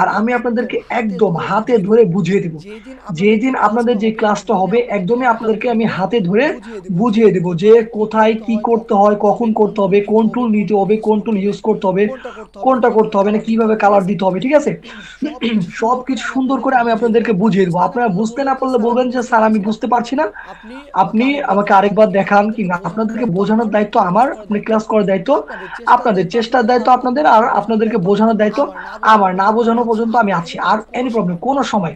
আর আমি আপনাদেরকে একদম হাতে ধরে বুঝিয়ে দিব। যেদিন আপনাদের যে ক্লাসটা হবে একদমই আপনাদেরকে আমি হাতে ধরে বুঝিয়ে দেব যে কোথায় কি করতে হয়, কখন করতে হবে, কোন টুল নিতে হবে, কোন টুল ইউজ করতে হবে, কোনটা করতে হবে না, কিভাবে কালার দিতে হবে, ঠিক আছে? সবকিছু সুন্দর করে আমি আপনাদেরকে বুঝিয়ে দেবো। আপনারা বুঝতে না পারলে বলবেন যে স্যার আমি বুঝতে পারছি না, আপনি আমাকে আরেকবার দেখান। কিংবা আপনাদেরকে বোঝানোর দায়িত্ব আমার, আপনি ক্লাস করার দায়িত্ব আপনাদের, চেষ্টার দায়িত্ব আপনাদের, আর আপনাদেরকে বোঝানোর দায়িত্ব আমার। না বোঝানো পর্যন্ত আমি আছি। আর এনি প্রবলেম কোনো সময়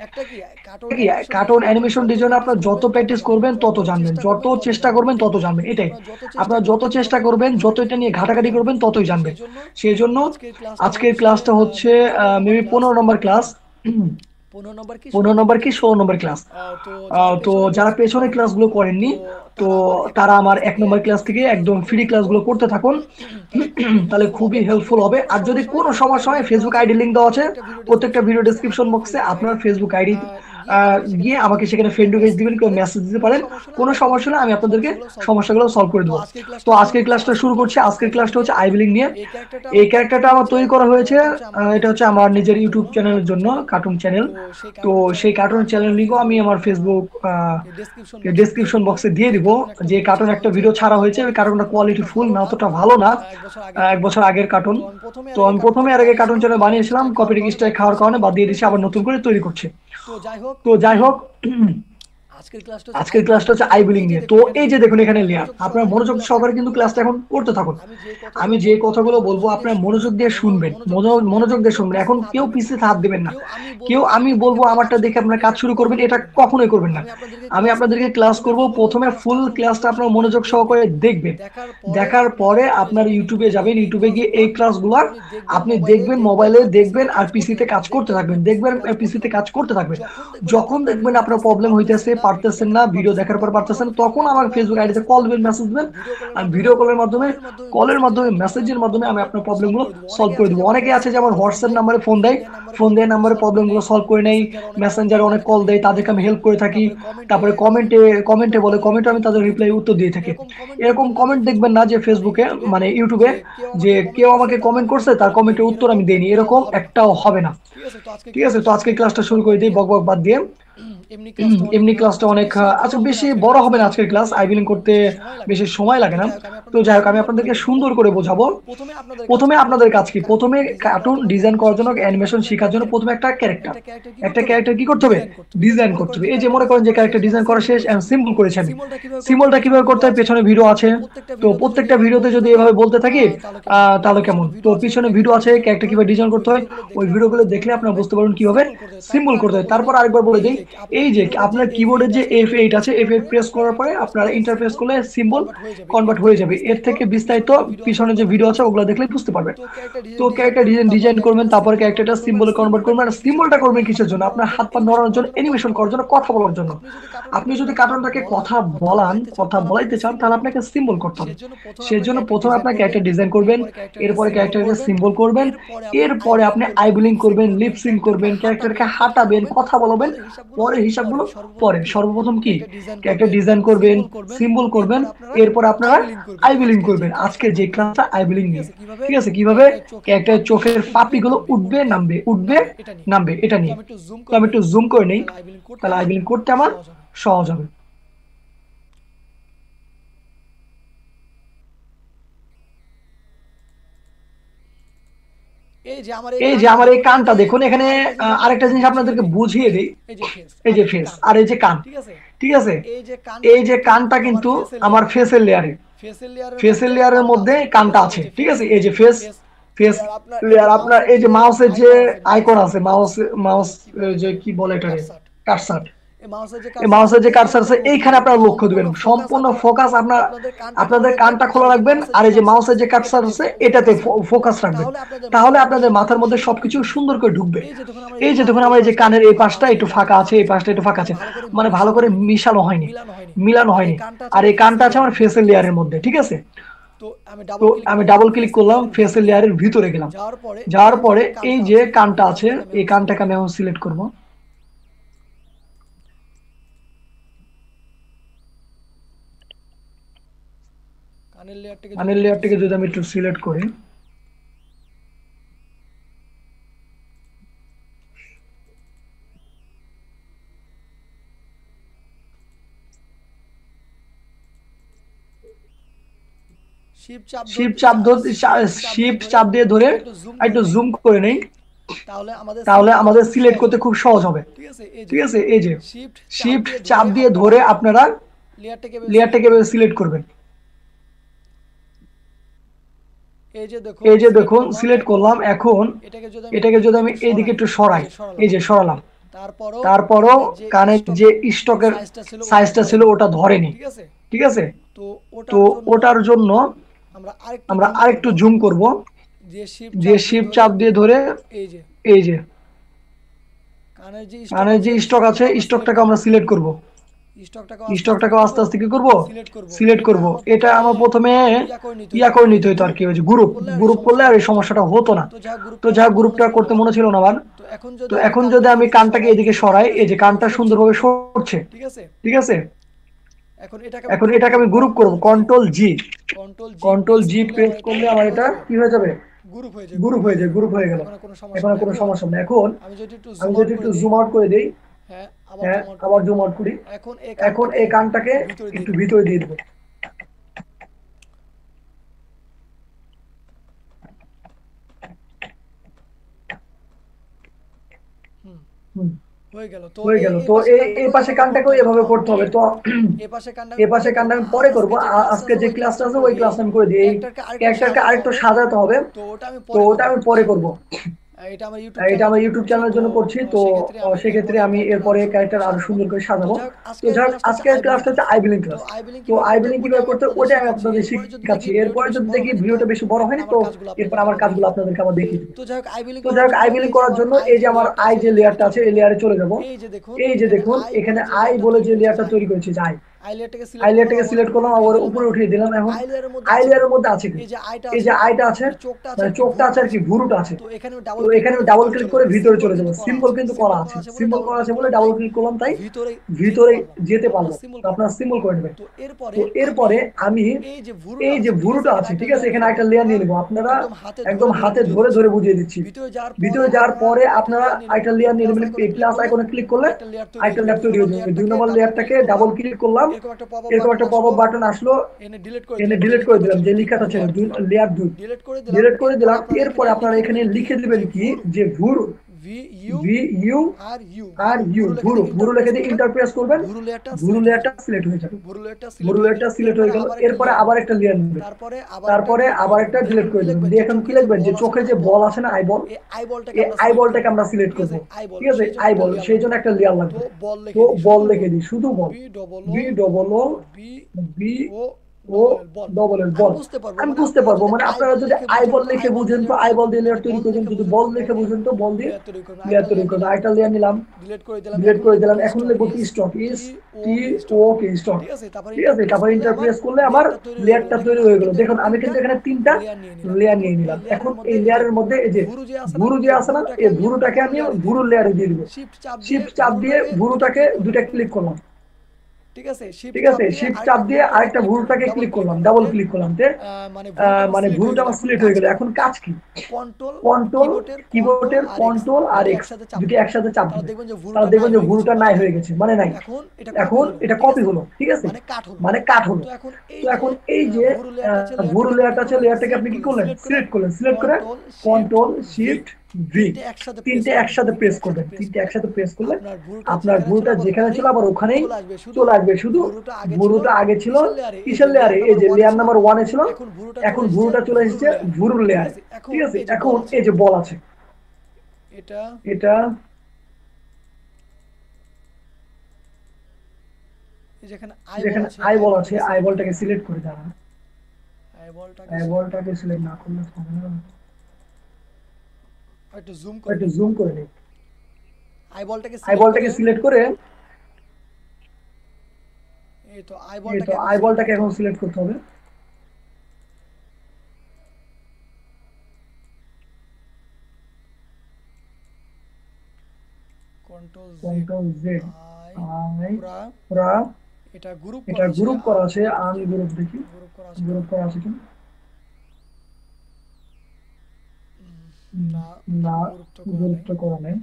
কি, কার্টুন অ্যানিমেশন ডিজাইন আপনারা যত প্র্যাকটিস করবেন তত জানবেন, যত চেষ্টা করবেন তত জানবেন। এটাই, আপনারা যত চেষ্টা করবেন, যত এটা নিয়ে ঘাটাঘাটি করবেন ততই জানবেন। সেই জন্য আজকের ক্লাসটা হচ্ছে মেবি 15 নম্বর ক্লাস। 15 নম্বর কি 16 নম্বর ক্লাস। তো যারা পেছনে ক্লাসগুলো করেননি তো তারা আমার 1 নম্বর ক্লাস থেকে একদম ফ্রি ক্লাসগুলো করতে থাকুন, তাহলে খুবই হেল্পফুল হবে। আর যদি কোনো সমস্যা হয় ফেসবুক আইডি লিঙ্ক দেওয়া আছে প্রত্যেকটা ভিডিও ডেসক্রিপশন বক্সে, আপনার ফেসবুক আইডি গিয়ে আমাকে সেখানে ফ্রেন্ড রিকোয়েস্ট দিবেন, কেউ মেসেজ দিতে পারেন, কোনো সমস্যা হলে আমি আপনাদেরকে সমস্যাগুলো সলভ করে দেবো। তো আজকের ক্লাসটা শুরু করছি। আজকের ক্লাসটা হচ্ছে আইবিলিং নিয়ে। এই ক্যারেক্টারটা আমার তৈরি করা হয়েছে, এটা হচ্ছে আমার নিজের ইউটিউব চ্যানেলের জন্য, কার্টুন চ্যানেল। তো সেই কার্টুন চ্যানেল লিঙ্কও আমি আমার ফেসবুক ডেসক্রিপশন বক্সে দিয়ে দিব। যে কার্টুন একটা ভিডিও ছাড়া হয়েছে, ওই কার্টুনটা কোয়ালিটি ফুল না, অতটা ভালো না, 1 বছর আগের কার্টুন। তো আমি প্রথমে এর আগে কার্টুন চ্যানেল বানিয়েছিলাম, কপিরাইট স্ট্রাইক খাওয়ার কারণে বাদ দিয়ে দিয়েছি, আবার নতুন করে তৈরি করছি। তো যাই হোক, আজকের ক্লাসটা হচ্ছে আইবিলিং নিয়ে। তো এই যে দেখুন এখানে লেয়ার, আপনারা মনোযোগ সহকারে কিন্তু ক্লাসটা এখন করতে থাকুন। আমি যে কথাগুলো বলবো আপনারা মনোযোগ দিয়ে শুনবেন, মনোযোগ দিয়ে শুনবেন। এখন কেউ পিছিয়ে হাত দিবেন না, কেউ আমি বলবো আমারটা দেখে আপনারা কাজ শুরু করবেন, এটা কখনোই করবেন না। আমি আপনাদেরকে ক্লাস করব, প্রথমে ফুল ক্লাসটা আপনারা মনোযোগ সহকারে দেখবেন। দেখার পরে আপনারা ইউটিউবে যাবেন, ইউটিউবে গিয়ে এই ক্লাসগুলো আপনি দেখবেন, মোবাইলে দেখবেন আর পিসিতে কাজ করতে থাকবেন, দেখবেন পিসিতে কাজ করতে থাকবেন। যখন দেখবেন আপনার প্রবলেম হইতেছে, পারতেছেন না, ভিডিও দেখার পর পারতেছেন, তখন আমার ফেসবুক আইডিতে কল দিবেন, মেসেজ দিবেন। আর ভিডিও কলের মাধ্যমে মেসেজের মাধ্যমে আমি আপনার প্রবলেমগুলো সলভ করে দেবো। অনেকে আছে যে আমার হোয়াটসঅ্যাপ নাম্বারে ফোন দেয়, ফোন দেওয়ার নাম্বারে প্রবলেমগুলো সলভ করে নেই, মেসেঞ্জারে অনেক কল দেয়, তাদেরকে আমি হেল্প করে থাকি। তারপরে কমেন্টে বলে, কমেন্টে আমি তাদের রিপ্লাই উত্তর দিয়ে থাকি। এরকম কমেন্ট দেখবেন না যে ফেসবুকে মানে ইউটিউবে যে কেউ আমাকে কমেন্ট করছে তার কমেন্টের উত্তর আমি দেইনি, এরকম একটাও হবে না। ঠিক আছে, তো আজকে ক্লাসটা শুরু করে দিই বক বক বাদ দিয়ে। এমনি ক্লাসটা অনেক আচ্ছা বেশি বড় হবে না আজকের ক্লাস, আইবিলিং করতে বেশি সময় লাগে না। তো যাই হোক, আমি আপনাদেরকে সুন্দর করে বোঝাবো। প্রথমে আপনাদের কাজ কি, প্রথমে কার্টুন ডিজাইন করার জন্য, অ্যানিমেশন শেখার জন্য প্রথমে একটা ক্যারেক্টার কি করতে হবে, ডিজাইন করতে হবে। এই যে মনে করেন যে ক্যারেক্টার ডিজাইন করা শেষ, সিম্বল করেছি আমি। সিম্বলটা কিভাবে করতে হয়, পেছনে ভিডিও আছে। তো প্রত্যেকটা ভিডিওতে যদি এভাবে বলতে থাকি তাহলে কেমন, তো পিছনে ভিডিও আছে ক্যারেক্টার কিভাবে ডিজাইন করতে হয়, ওই ভিডিওগুলো দেখলে আপনারা বুঝতে পারবেন কিভাবে সিম্বল করতে হয়। তারপর আরেকবার বলে দিই, এই যে আপনার কিবোর্ডের যে F8 আছে, F8 প্রেস করার পরে আপনারা ইন্টারফেস করলে সিম্বল কনভার্ট হয়ে যাবে। এর থেকে বিস্তারিত পিছনে যে ভিডিও আছে ওগুলো দেখলে বুঝতে পারবেন। তো ক্যারেক্টার ডিজাইন করবেন, তারপর ক্যারেক্টারটা সিম্বলে কনভার্ট করবেন। আর সিম্বলটা করবেন কিসের জন্য, আপনার হাত পা নড়ানোর জন্য, অ্যানিমেশন করার জন্য, কথা বলার জন্য। আপনি যদি কার্টুনটাকে কথা বলাইতে চান তাহলে আপনাকে সিম্বল করতে হবে। সেজন্য প্রথমে আপনার ক্যারেক্টার ডিজাইন করবেন, এরপরে ক্যারেক্টারকে সিম্বল করবেন, এরপরে আপনি আইবিলিং করবেন, লিপসিং করবেন, ক্যারেক্টারকে হাঁটাবেন, কথা বলবেন। পরে হিসাবগুলো পরে, সর্বপ্রথম কি ক্যারেক্টার ডিজাইন করবেন, সিম্বল করবেন, এরপর আপনারা আইবিলিং করবেন। আজকে যে ক্লাসটা আইবিলিং নিয়ে, ঠিক আছে, কিভাবে ক্যারেক্টারের চোখের পাপড়িগুলো উঠবে নামবে, উঠবে নামবে, এটা নিয়ে। তো আমি একটু জুম করে নেই, তাহলে আইবিলিং করতে আমার সহজ হবে। এই যে আমার এই কানটা দেখুন, এখানে আরেকটা জিনিস আপনাদেরকে বুঝিয়ে দিই। এই যে ফেস আর এই যে কান, ঠিক আছে, এই যে কানটা কিন্তু আমার ফেসের লেয়ারের মধ্যে কানটা আছে, ঠিক আছে। এই যে ফেস লেয়ার, আপনার এই যে মাউসের যে আইকন আছে, মাউস যে কি বলে এটা, কার্সার, এই মাউসের যে কার্সার আছে এইখানে আপনারা লক্ষ্য দিবেন, সম্পূর্ণ ফোকাস আপনাদের কানটা খোলা রাখবেন। আর এই যে মাউসের যে কার্সার আছে এটাতে ফোকাস রাখবেন, তাহলে আপনাদের মাথার মধ্যে সবকিছু সুন্দর করে ঢুকবে। এই যে দেখুন আমার এই যে কানের এই পাশটা একটু ফাঁকা আছে, এই পাশটা একটু ফাঁকা আছে, মানে ভালো করে মিলানো হয়নি। আর এই কানটা আছে আমার ফেসের লেয়ারের মধ্যে, ঠিক আছে। তো আমি ডাবল ক্লিক করলাম, ফেসের লেয়ারের ভিতরে গেলাম, যাওয়ার পরে এই যে কানটা আছে এই কানটাকে আমি এখন সিলেক্ট করব। কানের লেয়ারটাকে যদি আমি একটু সিলেক্ট করি, শিফট চাপ দিয়ে ধরে একটু জুম করে নেই, তাহলে আমাদের সিলেক্ট করতে খুব সহজ হবে, ঠিক আছে। এই যে শিফট চাপ দিয়ে ধরে আপনারা লেয়ারটাকে সিলেক্ট করবেন। এই যে দেখুন সিলেক্ট করলাম। এখন এটাকে যদি আমি এইদিকে একটু সরাই, এই যে সরালাম, তারপরও কানের যে স্টকের সাইজটা ছিল ওটা ধরেনি, ঠিক আছে। তো ওটার জন্য আমরা আরেকটু জুম করব, যে শিফট চাপ দিয়ে ধরে এই যে কানের যে স্টক আছে স্টকটাকে আমরা সিলেক্ট করব, স্টকটাকে আস্তে আস্তে কি করব, সিলেক্ট করব। এটা আমার প্রথমে করে নিতে হতো আর কি, ওই যে গ্রুপ গ্রুপ করলে আর এই সমস্যাটা হতো না। তো যা গ্রুপটা করতে মনে ছিল না আমার। তো এখন যদি আমি কানটাকে এদিকে সরাই, এই যে কানটা সুন্দরভাবে সরছে, ঠিক আছে। এখন এটাকে আমি গ্রুপ করব, কন্ট্রোল জি প্রেস করলে আমার এটা কি হয়ে যাবে, গ্রুপ হয়ে যায়, গ্রুপ হয়ে গেল। এখন আর কোনো সমস্যা নেই। এখন আমি যদি একটু জুম আউট করে দিই, হ্যাঁ আবার জুম আউট করি, এখন এই কানটাকে একটু ভিতরে দিয়ে দেবো। হয়ে গেল। তো এই পাশে কানটাকেও এভাবে করতে হবে। তো এই পাশে কানটা আমি পরে করবো, আজকে যে ক্লাসটা আছে ওই ক্লাস আমি করে দিই। এই ক্যারেক্টারকে আরেকটু সাজাতে হবে, তো ওটা আমি পরে করব। এটা আমার ইউটিউব চ্যানেলের জন্য করছি। তো সেক্ষেত্রে আমি এরপরে ক্যারেক্টার আরো সুন্দর করে সাজাবো। তো যাক, আজকের ক্লাসটা হচ্ছে আইবিলিং ক্লাস। তো আইবিলিং কিভাবে করতে ওটা আমি আপনাদের শিখাচ্ছি। এরপরে যদি দেখি ভিডিওটা বেশি বড় হয়নি, তো এরপর আমার কাজগুলো আপনাদেরকে আবার দেখিয়ে দেবো। তো যাই হোক, আইবিলিং করার জন্য এই যে আমার আই যে লেয়ারটা আছে এই লেয়ারে চলে যাব। এই যে দেখুন এখানে আই বলে যে লেয়ারটা তৈরি করেছি, যে আই লেয়ারটাকে সিলেক্ট করলাম, আবার উপরে উঠিয়ে দিলাম। এখন আই লেয়ারের মধ্যে আছে কি, এই যে আইটা আছে, মানে চোখটা আছে আর কি, ভুরুটা আছে। তো এখানে ডাবল ক্লিক করে ভিতরে চলে যাবো। সিম্বল কিন্তু করা আছে, সিম্বল করা আছে বলে ডাবল ক্লিক করলাম, তাই ভিতরে যেতে পারলাম। তো আপনারা সিম্বল করে নেবেন। তো এরপরে আমি এই যে ভুরুটা আছে, ঠিক আছে, এখানে একটা লেয়ার নিয়ে নেবো। আপনারা একদম হাতে ধরে ধরে বুঝিয়ে দিচ্ছি। ভিতরে যাওয়ার পরে আপনারা একটা লেয়ার নিয়ে নেবেন। প্লাস আইকনে ক্লিক করলে একটা লেয়ার তৈরি হয়ে যাবে। 2 নম্বর লেয়ারটাকে ডাবল ক্লিক করলাম, এরকম একটা পপ আপ বাটন আসলো, এনে ডিলিট করে দিলাম। যে লেখাটা ছিল লেয়ার 2 ডিলিট করে দিলাম। এরপরে আপনারা এখানে লিখে দিবেন কি, যে ভুরু, VURU ভুরু, ভুরু লিখে দিয়ে এন্টার প্রেস করবেন। ভুরু লেয়ারটা সিলেক্ট হয়ে যাবে, ভুরু লেয়ারটা সিলেক্ট হয়ে গেল। এরপরে আবার একটা লেয়ার নেবেন, তারপরে আবার একটা ডিলিট করে দিবেন। দিয়ে এখন কি লিখবেন, যে চোখে যে বল আছে না, আইবল, এই আইবলটাকে আমরা সিলেক্ট করব, ঠিক আছে। আইবল সেই জন্য একটা লেয়ার লাগবে। তো বল লিখে দিই, শুধু বল, VOO ডবল এল বল। আমি বুঝতে পারবো, মানে আপনারা যদি আইবল লিখে বুঝেন তো আইবল দিয়ে লেয়ার তৈরি করবেন, যদি বল লিখে বুঝেন তো বল দিয়ে লেয়ার তৈরি করবেন। আরেকটা লেয়ার নিলাম, ডিলিট করে দিলাম। এখন লিখবো কি, স্টক, STOK স্টক, ঠিক আছে। তারপর এন্টার প্রেস করলে আমার লেয়ারটা তৈরি হয়ে গেল। দেখুন আমি কিন্তু এখানে 3টা লেয়ার নিয়ে নিলাম। এখন এই লেয়ারের মধ্যে এই যে ভুরু যে আছে না, এই ভুরুটাকে আমি ভুরুর লেয়ারে দিয়ে দিব। শিফট চাপ দিয়ে ভুরুটাকে দুইটা ক্লিক করলাম, ঠিক আছে। শিফট চাপ দিয়ে আরেকটা ভুরুটাকে ক্লিক করলাম, ডাবল ক্লিক করলাম, মানে ভুরুটা আমার সিলেক্ট হয়ে গেল। এখন কাজ কি, কন্ট্রোল কিবোর্ডের কন্ট্রোল আর এক্স দুটো একসাথে চাপ দিবেন, তাহলে দেখবেন যে ভুরুটা নাই হয়ে গেছে, মানে নাই। এখন এটা কপি হলো, ঠিক আছে, মানে কাট হলো। তো এখন এই যে ভুরু লেয়ারটা আছে, লেয়ারটাকে আপনি কি করলেন, সিলেক্ট করলেন। সিলেক্ট করে কন্ট্রোল শিফট ভি, তিনটে একসাথে প্রেস করবেন। তিনটে একসাথে প্রেস করলে আপনার ভুরুটা যেখানে ছিল আবার ওখানেই চলে আসবে। শুধু ভুরুটা আগে ছিল কিসের লেয়ারে, এই যে লেয়ার নাম্বার 1 এ ছিল, এখন ভুরুটা চলে এসেছে ভুরুর লেয়ারে, ঠিক আছে। এখন এই যে বল আছে, এটা যেখানে আইবল আছে, আইবলটাকে সিলেক্ট করে দাঁড়ান। আইবলটাকে সিলেক্ট না করলে হবে না, একটু জুম করে নিন। আইবলটাকে সিলেক্ট করে এই তো আইবলটাকে এখন সিলেক্ট করতে হবে। কন্ট্রোল জেড আই পুরা এটা গ্রুপ করা আছে। আমি গ্রুপ দেখি, গ্রুপ করা আছে কি না, গ্রুপটা করা নেই।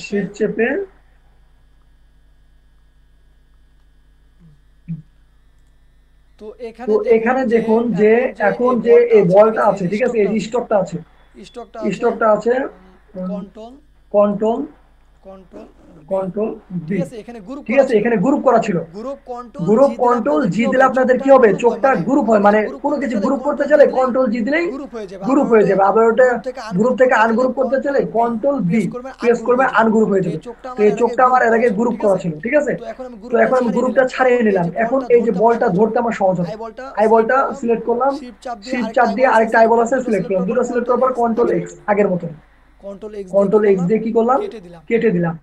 শিফট চেপে তো এখানে দেখুন যে এখন যে এই বলটা আছে, ঠিক আছে, এই স্টকটা আছে, control control B. Control B. ঠিক আছে, এখানে গ্রুপ ঠিক করা আছে, ছিল, এখানে গ্রুপ করা ছিল। গ্রুপ কন্ট্রোল গ্রুপ জি দিলে কন্ট্রোল আপনাদের জি কি দিলে হবে, আপনাদের কি চোখটা হবে, গ্রুপ হয়, চোখটা মানে গ্রুপ কোনো হয়, কিছু মানে গ্রুপ কোনো করতে কিছু চাইলে গ্রুপ করতে কন্ট্রোল জি চাইলে দিলেই কন্ট্রোল জি দিলেই গ্রুপ হয়ে যাবে, গ্রুপ আবার হয়ে ওটা যাবে। আবার ওটা গ্রুপ গ্রুপ থেকে থেকে আনগ্রুপ আনগ্রুপ করতে করতে চাইলে চাইলে কন্ট্রোল বি প্রেস করবেন প্রেস আনগ্রুপ করবে হয়ে যাবে। আনগ্রুপ হয়ে তো এই যাবে। চোখটা তো আমার এই এর আগে চোখটা আমার গ্রুপ এর করা আগে ছিল, গ্রুপ ঠিক করা আছে। ছিল, ঠিক আছে। তো এখন আমি তো গ্রুপটা এখন আমি ছাড়িয়ে গ্রুপটা নিলাম, এখন ছাড়িয়ে এই নিলাম, যে এখন বলটা এই যে ধরতে আমার বলটা সহজ ধরতে হবে। আমার সহজ হবে। আই বলটা আই সিলেক্ট বলটা করলাম, সিলেক্ট করলাম, শিফট চাপ দিয়ে শিফট আরেকটা চাপ আই দিয়ে বল আছে আরেকটা আই সিলেক্ট বল করলাম, আছে দুটো সিলেক্ট সিলেক্ট করলাম, করার পর দুটো সিলেক্ট কন্ট্রোল করার পর এক্স কন্ট্রোল আগের এক্স মতন, আগের মতন, কন্ট্রোল এক্স দিয়ে কি কন্ট্রোল এক্স করলাম, দিয়ে কি করলাম, কেটে দিলাম, কেটে দিলাম।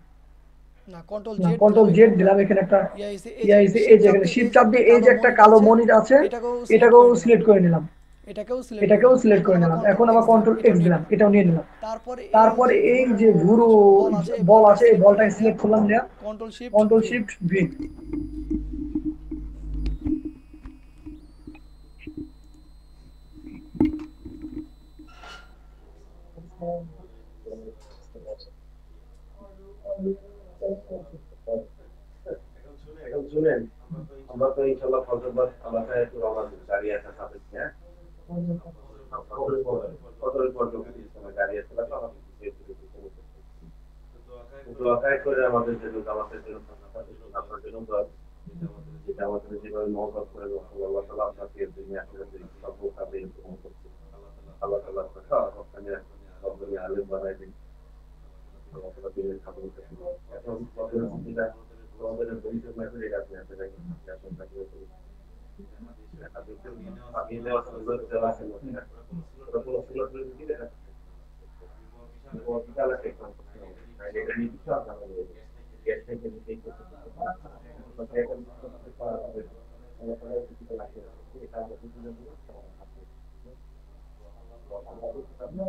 না কন্ট্রোল না, জেড দিলাম, কন্ট্রোল এখানে জেড একটা দিলাম, এখানে একটা ইয়া এসে এই যে ইয়া এখানে এসে এই শিফট যে চাপ এখানে দিয়ে এই শিফট যে চাপ একটা দিয়ে এই কালো যে একটা মনির কালো আছে, মনির আছে, এটাকেও সিলেক্ট এটাকেও করে নিলাম, সিলেক্ট করে নিলাম, এটাকেও সিলেক্ট করে এটাকেও নিলাম, সিলেক্ট এখন করে আবার নিলাম। এখন কন্ট্রোল আবার এক্স দিলাম, কন্ট্রোল এটাও এক্স নিয়ে দিলাম, নিলাম। এটাও নিয়ে নিলাম। তারপরে এই তারপরে যে এই ভুরু যে ভুরো বল আছে, এই বল বলটা আছে, এই সিলেক্ট বলটা করলাম, নেয়া সিলেক্ট করলাম, নেয়া control shift control V. Shift V. এখন শুনেন, আমরা তো ইনশাল্লাহ ফজরবাদ এলাকায় একটু রওনা দিই, গাড়ি আছে সাথে, হ্যাঁ? ফজরের পর যখন ইসলামে গাড়ি আছে লাগলো, আমাদের দোয়া খায় করে আমাদের জন্য, আমাদের জন্য, আপনার জন্য দোয়া, যেটা আমাদের যেভাবে মহব্বত করে আল্লাহ তাআলা আপনাকে দুনিয়া আখিরাতে সব কাজে ইনসান করতে, আল্লাহ তাআলা আপনাকে ওখানে রব্বুল আলামিন বানায় দিন। আল্লাহ তাআলা দিনের খাবার করতে। এখন যেটা আমাদের বন্ধুদের মাঝে আপনি আপনারা এখন থাকবে, আমি দেওয়া সুন্দর দেওয়া আছে, ওরা কোনো সুন্দর করে দিলে না, ও বিকালে দেখলাম এটা নিয়ে কিছু আপনারা গ্যাস থেকে দিতে করতে এখন আল্লাহ তাআলা কিছু লাগে এটা আমরা বুঝতে পারবো।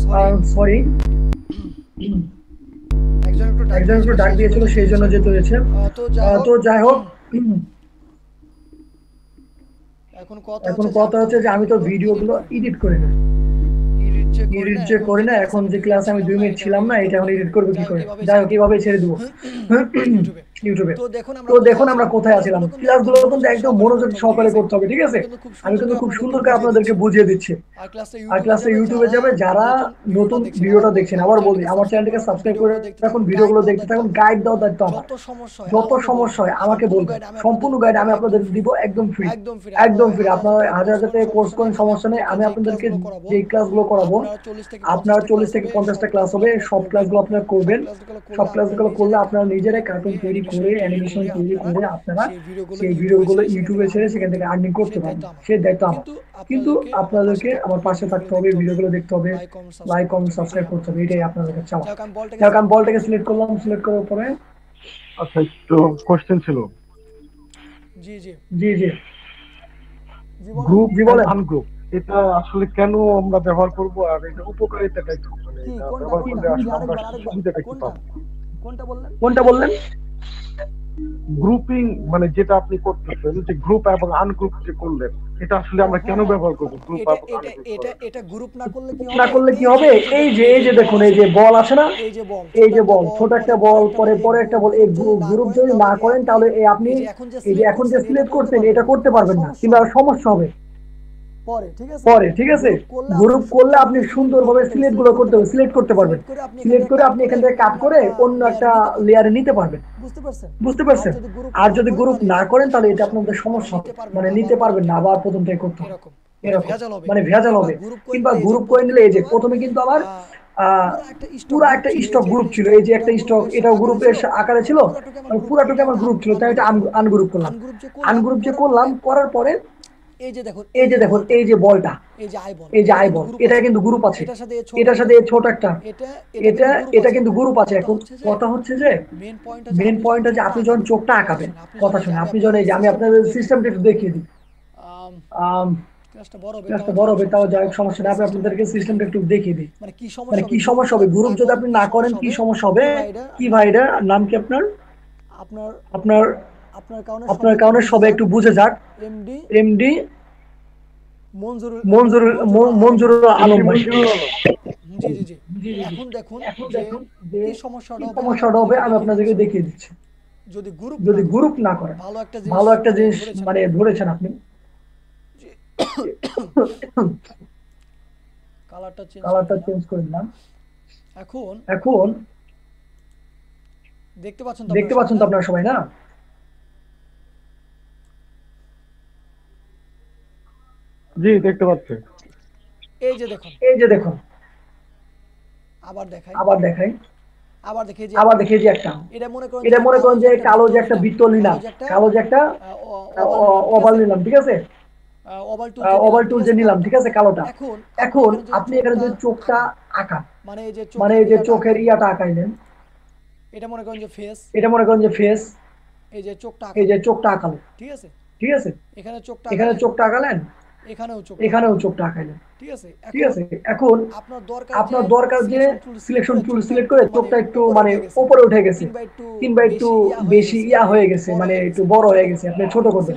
সরি, সরি, একজন একটু ডাক একজন একটু দিয়েছিল, ডাক সেই জন্য দিয়েছিল, যেতে সেই জন্য হয়েছে। যেতে হয়েছে। তো যাই হোক, তো যাই হোক, এখন কথা এখন হচ্ছে যে কথা হচ্ছে যে আমি তো ভিডিওগুলো এডিট করি না, এডিট যে করি না, এখন যে ক্লাসে আমি 2 মিনিট ছিলাম না, এটা এখন এডিট করবো কি করে? যাই হোক, এভাবে ছেড়ে দেবো ইউটিউবে। ইউটিউবে। তো দেখুন তো দেখুন আমরা কোথায় আছিলাম। ক্লাসগুলো কিন্তু মনোযোগ একদম সহকারে মনোযোগ করতে হবে, ঠিক সহকারে আছে? করতে হবে, ঠিক আছে। আমি কিন্তু খুব সুন্দর করে আপনাদেরকে দিচ্ছি। বুঝিয়ে দিচ্ছি। আর ক্লাসটা আর ক্লাসটা ইউটিউবে যারা যাবে, যারা নতুন নতুন ভিডিওটা ভিডিওটা দেখছেন, দেখছেন, আবার বলি আমার সাবস্ক্রাইব চ্যানেলটাকে করে রাখুন, সাবস্ক্রাইব করে রাখুন, ভিডিওগুলো দেখতে থাকুন, গাইড দেওয়ার দায়িত্ব আমার। যত সমস্যা হয় যত আমাকে সমস্যা বলবেন, হয় আমাকে সম্পূর্ণ বলবেন, গাইড আমি সম্পূর্ণ আপনাদের গাইড দিব আমি একদম আপনাদের ফ্রি, দিব একদম ফ্রি, একদম ফ্রি। একদম আপনারা ফ্রি। হাজার আপনারা হাজার হাজার টাকা হাজার কোর্স টাকা করেন, কোর্স করেন, সমস্যা নেই, আমি আপনাদেরকে করাবো, যে ক্লাসগুলো করাবো, আপনারা 40 থেকে আপনারা 50টা 40 ক্লাস থেকে হবে, 50টা সব ক্লাস হবে, ক্লাসগুলো আপনারা সব করবেন। ক্লাসগুলো আপনারা সব করবেন। ক্লাসগুলো সব করলে আপনারা ক্লাসগুলো করলে নিজেরাই আপনারা কার্টুন নিজেরাই তৈরি কার্টুন করে, তৈরি করে, অ্যানিমেশন তৈরি আপনারা করে, আপনারা সেই ভিডিওগুলো সেই ইউটিউবে ভিডিওগুলো ছেড়ে সেখান ইউটিউবে থেকে ছেড়ে আর্নিং সেখান করতে থেকে পারবেন। আর্নিং সে করতে পারবেন, দায়িত্ব আমার। সেই দায়িত্ব আমার। কিন্তু কিন্তু আপনাদেরকে আমার পাশে থাকতে হবে, ভিডিওগুলো ভিডিওগুলো দেখতে হবে, লাইক কমেন্ট লাইক সাবস্ক্রাইব করতে কমেন্ট হবে, এটাই সাবস্ক্রাইব করতে হবে, আপনাদের এটাই চাওয়া। আপনাদের কাছে চাওয়া। যাই হোক, আমি বলটাকে যাই হোক, আমি সিলেক্ট করলাম, বলটাকে সিলেক্ট সিলেক্ট করার করলাম, পরে সিলেক্ট করার পরে আচ্ছা, একটু কোশ্চেন ছিল। জি জি জি জি জি বলেন। গ্রুপ জি এন্ড বলেন। আনগ্রুপ এটা আসলে কেন আমরা ব্যবহার করব, আর এটা উপকারিতাটা কি, মানে কি এটা কোনটা ব্যবহার কোনটা করলে জি আসলে আমরা আরেকবার আরেকবার সুবিধাটা কি কোনটা পাবো? কোনটা বললেন? কোনটা বললেন? গ্রুপিং মানে যেটা আপনি করতেছেন, যে গ্রুপ এবং আনগ্রুপ যে করলেন, এটা আসলে আমরা হ্যাঁ কেন হ্যাঁ, ব্যবহার করব গ্রুপ এটা এবং এটা আনগ্রুপ এটা করার? এটা গ্রুপ না করলে কি না হবে, করলে কি এই যে হবে? এই যে দেখুন, এই যে বল দেখুন, এই আছে যে না, বল আছে না, এই যে বল, এই ছোট যে একটা বল, বল, ছোট পরে একটা বড় বল, একটা পরে বল, এই পরে একটা বল, এই গ্রুপ যদি না গ্রুপ করেন যদি না তাহলে করেন, আপনি তাহলে আপনি এই যে এখন যে এই যে সিলেক্ট এখন যে করছেন এটা সিলেক্ট করতে করছেন এটা পারবেন না, করতে কিন্তু পারবেন না, সমস্যা কিন্তু হবে আর সমস্যা হবে পরে, ঠিক আছে? পরে, ঠিক আছে। গ্রুপ করলে আপনি গ্রুপ করলে আপনি সুন্দরভাবে সিলেক্ট সুন্দরভাবে করতে সিলেক্ট সিলেক্ট গুলো করতে করতে হবে, পারবেন, সিলেক্ট করতে পারবেন। সিলেক্ট করে আপনি এখান সিলেক্ট থেকে করে কাট আপনি করে এখান থেকে কাট অন্য করে একটা অন্য লেয়ারে একটা নিতে পারবেন, লেয়ারে নিতে পারবেন। বুঝতে পারছেন? বুঝতে আর পারছেন? যদি গ্রুপ আর না যদি করেন গ্রুপ তাহলে না এটা করেন আপনাদের তাহলে এটা সমস্যা হবে, আপনাদের মানে সমস্যা হবে, নিতে পারবেন মানে না, আবার নিতে প্রথম পারবেন না, থেকে আবার করতে প্রথম হবে, থেকে করতে হবে, এরকম মানে এরকম, ভেজাল হবে। মানে ভেজাল কিংবা হবে। গ্রুপ করে কিংবা নিলে এই যে গ্রুপ করে প্রথমে নিলে এই কিন্তু যে আমার প্রথমে কিন্তু আবার আহ পুরা একটা স্টক পুরা গ্রুপ একটা ছিল, এই স্টক যে গ্রুপ একটা ছিল, স্টক, এই যে একটা এটাও স্টক, গ্রুপের এটাও আকারে গ্রুপের ছিল, আকারে মানে ছিল, পুরাটুকু আমার মানে গ্রুপ পুরাটুকু করতে আমার এটা গ্রুপ ছিল, তাই এটা আনগ্রুপ করলাম, আনগ্রুপ করলাম। আনগ্রুপ যে করলাম, আনগ্রুপ যে করার করলাম, পরে করার পরে এই যে দেখুন, এই যে দেখুন, এই যে বলটা, এই যে আই বল, এই যে এটা কিন্তু আইবল, গ্রুপ এটা আছে, কিন্তু গ্রুপ আছে, এটার সাথে এই ছোট এটার একটা, সাথে এই ছোট একটা, এটা এটা এটা কিন্তু গ্রুপ এটা আছে। কিন্তু গ্রুপ আছে। কথা এখন হচ্ছে যে কথা হচ্ছে যে মেন পয়েন্ট আছে মেন আপনি যখন পয়েন্ট আছে চোখটা আপনি যখন আঁকাবেন, চোখটা কথা আঁকাবেন, শুনে আপনি কথা যখন এই যে শুনে আমি আপনি যখন আপনাদের এই যে আমি সিস্টেমটা আপনাদের একটু দেখিয়ে সিস্টেমটা দিই, একটু দেখিয়ে দিই। আম, আম, ক্লাসটা বড় হবে, তাও ক্লাসটা যাই বড় হোক হবে, তাও সমস্যা নেই, যাই আমি হোক সমস্যা আপনাদেরকে নেই, আমি সিস্টেমটা আপনাদেরকে একটু দেখিয়ে সিস্টেমটা দিই। একটু দেখিয়ে দিই। মানে কি মানে সমস্যা হবে, কি গ্রুপ সমস্যা যদি হবে, আপনি গ্রুপ না যদি করেন আপনি কি না করেন সমস্যা কি হবে, সমস্যা হবে? কি ভাই এটা কি ভাই নাম এটা নাম কি আপনার? আপনার আপনার আপনার কারণে সবাই আপনার একটু কারণে বুঝে সবাই যাক, একটু বুঝে যাক। এমডি এমডি মঞ্জুরুল মঞ্জুরুল মঞ্জুরুল আলম ভাই। জি জি জি এখন দেখুন যে যে কি সমস্যাটা কি হবে আমি সমস্যাটা হবে আমি আপনাদেরকে দিচ্ছি। দেখিয়ে দিচ্ছি। যদি গ্রুপ যদি না গ্রুপ না করেন, ভালো একটা ভালো একটা মানে জিনিস ধরেছেন মানে ধরেছেন আপনি, যে কালারটা চেঞ্জ করে কালারটা দিলাম। চেঞ্জ করে দিলাম। এখন এখন দেখতে পাচ্ছেন দেখতে পাচ্ছেন তো আপনারা সবাই না? জি দেখতে পাচ্ছি। এই যে দেখুন, এই যে দেখুন, আবার দেখাই, আবার দেখাই, আবার দেখি যে আবার দেখি যে একটা, এটা মনে করেন এটা মনে করেন যে কালো যে একটা নিলাম, বৃত্ত নিলাম, কালো যে একটা ওভাল ওভাল নিলাম, ঠিক আছে? নিলাম, ঠিক আছে? ওভাল টুল ওভাল টুল যে নিলাম, ঠিক আছে, কালোটা। এখন এখন আপনি এখানে যে চোখটা আঁকান, মানে এই যে মানে এই যে চোখের ইয়াটা আঁকাইলেন, এটা মনে করেন যে ফেস, এটা মনে করেন যে ফেস, এই যে চোখটা এই যে চোখটা আঁকালেন, ঠিক আছে? ঠিক আছে? এখানে চোখটা এখানে চোখটা আঁকালেন, এখানেও এখানেও চোখটা আঁকাইলেন, ঠিক আছে? ঠিক আছে? এখন আপনার দরকার যে সিলেকশন টুল সিলেক্ট করে চোখটা একটু মানে উপরে উঠে গেছে, কিংবা একটু বেশি ইয়া হয়ে গেছে, মানে একটু বড় হয়ে গেছে, আপনি ছোট করবেন।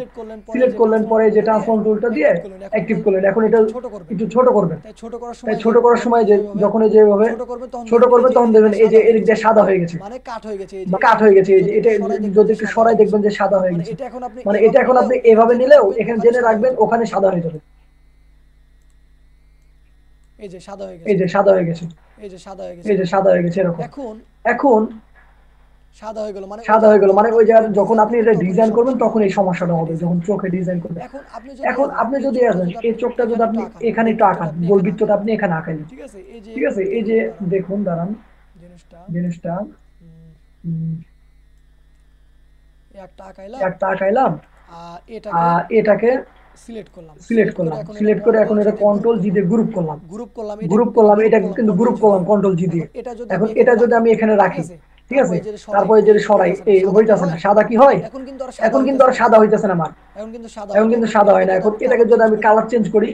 সিলেক্ট করলেন পরে যে ট্রান্সফর্ম টুলটা দিয়ে অ্যাক্টিভ করলেন, এখন এটা একটু ছোট করবেন। তাই ছোট করার তাই সময় ছোট করার সময় যে যখন এই যেভাবে ছোট করবেন তখন দেখবেন এই যে এদিক দিয়ে সাদা হয়ে গেছে, মানে কাট হয়ে গেছে, এই বা কাট হয়ে গেছে, এই যে এটা যদি একটু সরাই দেখবেন যে সাদা হয়ে গেছে। মানে এটা এখন আপনি এভাবে নিলেও এখানে জেনে রাখবেন ওখানে সাদা হয়ে যাবে। এই যে সাদা হয়ে গেছে, এই যে সাদা হয়ে গেছে, এই যে সাদা হয়ে গেছে, এই যে সাদা হয়ে গেছে এরকম। এখন সাদা হয়ে গেল, সাদা হয়ে গেল, মানে ওই যে যখন আপনি এটা ডিজাইন করবেন তখন এই সমস্যাটা হবে, যখন চোখে ডিজাইন করবেন। এখন আপনি যদি আসেন এই চোখটা যদি আপনি এখানে একটু আঁকান, গোল বৃত্তটা আপনি এখানে আঁকাইলেন, ঠিক আছে? ঠিক আছে? এই যে দেখুন, দাঁড়ান, জিনিসটা একটা আঁকাইলাম, একটা আঁকাইলাম, আর এটাকে সিলেক্ট করলাম, সিলেক্ট করে এখন এটা কন্ট্রোল জি দিয়ে গ্রুপ করলাম, এটা কিন্তু গ্রুপ করলাম কন্ট্রোল জি দিয়ে। এখন এটা যদি আমি এখানে রাখি, ঠিক আছে, তারপরে যদি সরাই, এই হইতাছে না, সাদা কি হয়? এখন কিন্তু আর সাদা হইতাছে না আমার, এখন কিন্তু সাদা হয় না। এখন এটাকে যদি আমি কালার চেঞ্জ করি,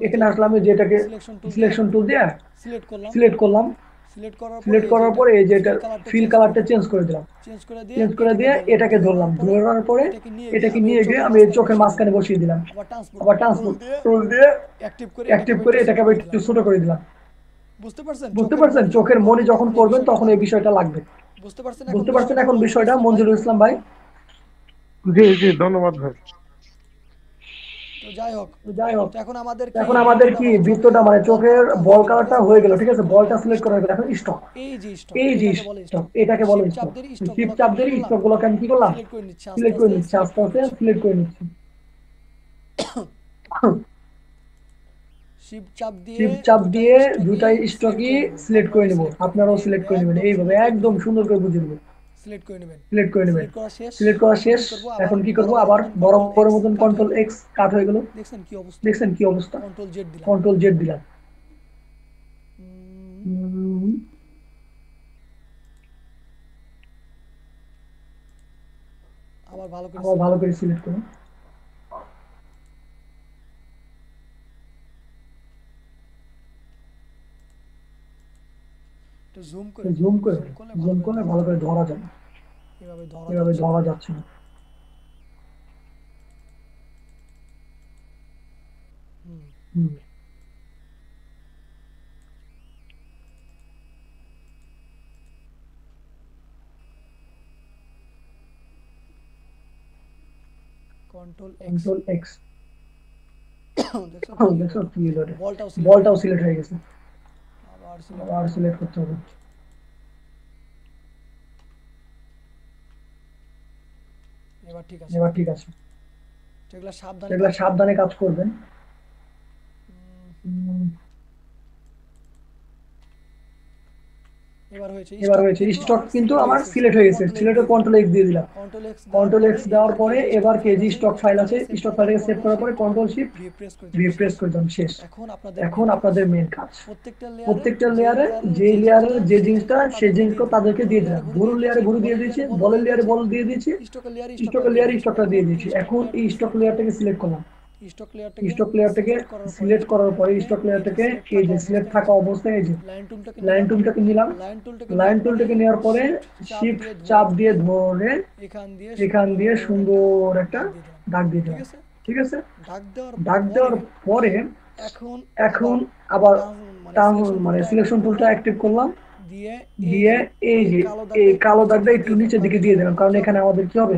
এখানে আসলাম, যে এটাকে সিলেকশন টুল দিয়ে সিলেক্ট করলাম, সিলেক্ট করার পরে এই যে এটা ফিল কালারটা চেঞ্জ করে দিলাম, চেঞ্জ করে দিয়ে এটাকে ধরলাম, ধরার পরে এটাকে নিয়ে গিয়ে আমি এই চোখের মাঝখানে বসিয়ে দিলাম, আবার ট্রান্সপোর্ট টুল দিয়ে অ্যাক্টিভ করে এটাকে আবার একটু ছোট করে দিলাম। বুঝতে পারছেন? চোখের মনি যখন করবেন তখন এই বিষয়টা লাগবে। বুঝতে পারছেন এখন বিষয়টা মঞ্জুরুল ইসলাম ভাই? জি জি ধন্যবাদ ভাই। তো যাই হোক, এখন আমাদের কি বৃত্তটা মানে চোখের বল কালারটা হয়ে গেল, ঠিক আছে? বলটা সিলেক্ট করা হয়ে গেল। এখন স্টক, এই যে স্টক এটাকে বলে স্টক। শিফট চাপ দিয়ে স্টকগুলোকে আমি কি করলাম? সিলেক্ট করে নিচ্ছি, আস্তে আস্তে সিলেক্ট করে নিচ্ছি। শিফট চাপ দিয়ে দুটাই স্টকই সিলেক্ট করে নেব। আপনারাও সিলেক্ট করে নেবেন এইভাবে, একদম সুন্দর করে বুঝে নেবেন। সিলেক্ট করে নেবেন। সিলেক্ট করা শেষ। এখন কি করব? আবার বড় বড় মতন কন্ট্রোল এক্স কাট হয়ে গেল। দেখছেন কি অবস্থা? কন্ট্রোল জেড দিলাম। আবার ভালো করে সিলেক্ট করুন। জুম করে ভালো করে ধরা যাবে, এভাবে ধরা যাচ্ছে না। কন্ট্রোল এক্স দেখো কি হলো, বলটাও সিলেক্ট হয়ে গেছে। আবার সিলেক্ট করতে হবে। এবার ঠিক আছে। এগুলা সাবধানে কাজ করবেন। এবার হয়েছে স্টক কিন্তু আমার সিলেক্ট হয়ে গেছে। সিলেক্টের কন্ট্রোল এক্স দিয়ে দিলাম। কন্ট্রোল এক্স দেওয়ার পরে এবার কেজি স্টক ফাইল আছে, স্টক ফাইলটাকে সেভ করার পরে কন্ট্রোল শিফট ভি প্রেস করে দিলাম, শেষ। এখন আপনাদের মেইন কাজ, প্রত্যেকটা লেয়ারে যে জিনিসটা সেই জিনিসটা তাদেরকে দিয়ে দিলাম। গরুর লেয়ারে গরু দিয়ে দিয়েছি, বলের লেয়ারে বল দিয়ে দিয়েছি, স্টকের লেয়ারে স্টকটা দিয়ে দিয়েছি। এখন এই স্টক লেয়ারটাকে সিলেক্ট করলাম। স্টক লেয়ারটাকে সিলেক্ট করার পরে স্টক লেয়ারটাকে এই যে সিলেক্ট থাকা অবস্থায় এই যে লাইন টুলটাকে নিলাম। লাইন টুলটাকে নেওয়ার পরে শিফট চাপ দিয়ে ধরে এখান দিয়ে সুন্দর একটা দাগ দিয়ে দিলাম, ঠিক আছে, ডাক দেওয়ার ডাক দেওয়ার পরে এখন এখন আবার মানে সিলেকশন সিলেকশন টুলটা অ্যাক্টিভ করলাম, দিয়ে দিয়ে এই যে এই কালো দাগটা একটু নিচের দিকে দিয়ে দিলাম, কারণ এখানে আমাদের কি হবে,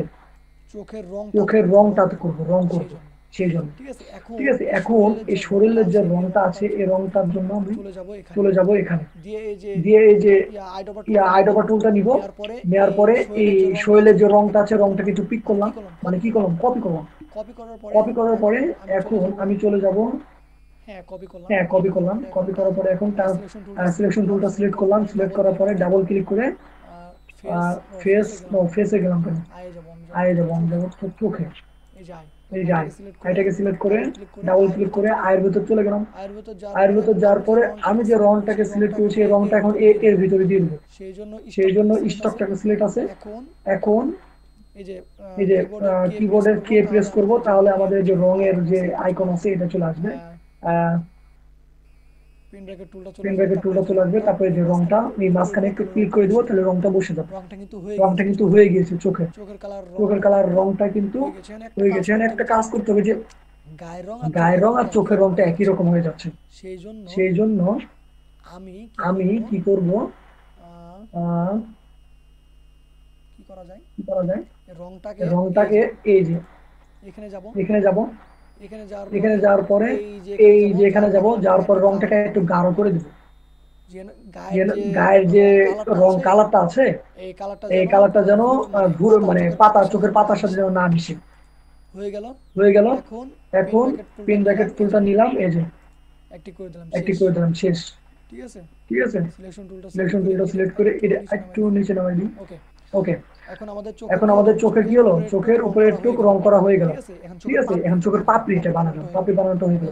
চোখের চোখের রংটা করবো, রং করবো সেই জন্য। ঠিক আছে, ঠিক আছে, এখন এই শরীরের যে রংটা আছে এই রংটার জন্য আমি চলে যাব এখানে, দিয়ে এই যে আইডোবা টুলটা নিব, নেওয়ার পরে এই শরীরের যে রংটা আছে রংটাকে একটু পিক করলাম, মানে কি করলাম, কপি করলাম। কপি করার পরে এখন আমি চলে যাব, হ্যাঁ কপি করলাম, কপি করার পরে এখন সিলেকশন টুলটা সিলেক্ট করলাম, সিলেক্ট করার পরে ডাবল ক্লিক করে ফেসে গেলাম, কেন আয়ে যাবো, আমি যাবো চোখে, এই যে আইটাকে সিলেক্ট করে ডাবল ক্লিক করে আয়ের ভিতর চলে গেলাম। আয়ের ভিতর যাওয়ার পরে আমি যে রংটাকে সিলেক্ট করেছি এই রংটা এখন এর ভিতরে দিয়ে দেবো, সেই জন্য স্টকটাকে সিলেক্ট আছে। এখন এই যে কিবোর্ডের কে প্রেস করব, তাহলে আমাদের যে রঙের যে আইকন আছে এটা চলে আসবে, পিন ব্র্যাকেট টুলটা চলে আসবে, তারপরে যে রংটা এই মাঝখানে একটু ক্লিক করে দেবো, তাহলে রংটা বসে যাবে। রংটা কিন্তু হয়ে গিয়েছে, চোখের কালার রংটা কিন্তু হয়ে গেছে। একটা কাজ করতে হবে যে গায়ের রং আর চোখের রংটা একই রকম হয়ে যাচ্ছে, সেই জন্য আমি কি করব, কি করা যায়, রংটাকে এই যে এখানে যাব, এখানে যাওয়ার পরে এই যে এখানে যাব, যাওয়ার পর রংটাকে একটু গাঢ় করে দেব, গায়ের যে রং কালারটা আছে এই কালারটা যেন মানে পাতা, চোখের পাতার সাথে যেন না মিশে। হয়ে গেল। এখন পিন ব্র্যাকেট টুলটা নিলাম, এই যে অ্যাক্টিভ করে দিলাম, শেষ। ঠিক আছে, সিলেকশন টুলটা সিলেক্ট করে এটা একটু নিচে নামাই দিই। ওকে, এখন আমাদের চোখের কি হলো, চোখের উপরে একটু রং করা হয়ে গেল। ঠিক আছে, এখন চোখের পাপড়িটা বানানোটা হয়ে গেল।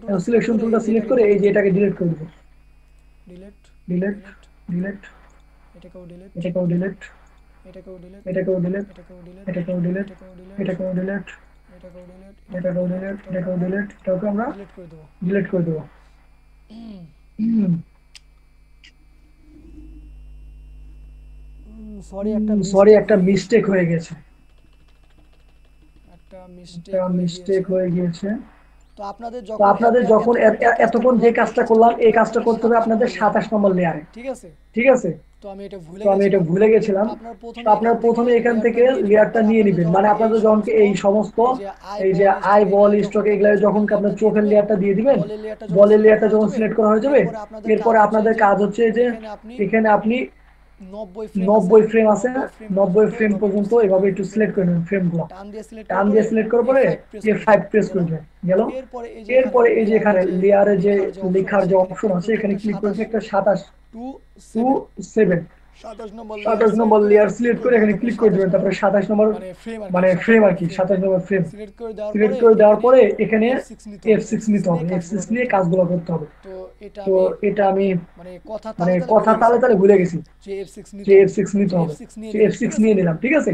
এখন সিলেকশন টুলটা সিলেক্ট করে এই যে এটাকে ডিলিট করে দেব, ডিলিট, এটাকেও ডিলিট, এটাকেও ডিলিট, এটাকেও ডিলিট, এটাকেও ডিলিট, এটাকে আমরা ডিলিট করে দেবো। সরি, একটা মিস্টেক হয়ে গেছে, তো আপনাদের যখন এতক্ষণ যে কাজটা করলাম এই কাজটা করতে হবে আপনাদের 27 নম্বর লেয়ারে। ঠিক আছে, তো আমি এটা ভুলে গেছিলাম। তো আপনারা প্রথমে এখান থেকে লেয়ারটা নিয়ে নেবেন, মানে আপনাদের যখন এই সমস্ত এই যে আই বল স্ট্রোক এগুলো যখন আপনার চোখের লেয়ারটা দিয়ে দিবেন, বলের লেয়ারটা যখন সিলেক্ট করা হয়ে যাবে, এরপরে আপনাদের কাজ হচ্ছে যে এখানে আপনি 90 ফ্রেম আছে, 90 ফ্রেম পর্যন্ত এভাবে একটু সিলেক্ট করে নেবেন ফ্রেমগুলো, টান দিয়ে সিলেক্ট করার পরে F5 প্রেস করবেন, গেল। এরপরে এই যে এখানে লেয়ারে যে লেখার যে অপশন আছে এখানে ক্লিক করে একটা 27 নম্বর লেয়ার সিলেক্ট করে এখানে ক্লিক করে দিবেন, তারপরে 27 নম্বর মানে ফ্রেম আর কি, 27 নম্বর ফ্রেম সিলেক্ট করে দেওয়ার পরে এখানে F6 নিতে হবে, F6 নিয়ে কাজগুলো করতে হবে। তো এটা আমি মানে কথা তালে তালে ভুলে গেছি যে F6 নিতে হবে, F6 নিয়ে নিলাম। ঠিক আছে,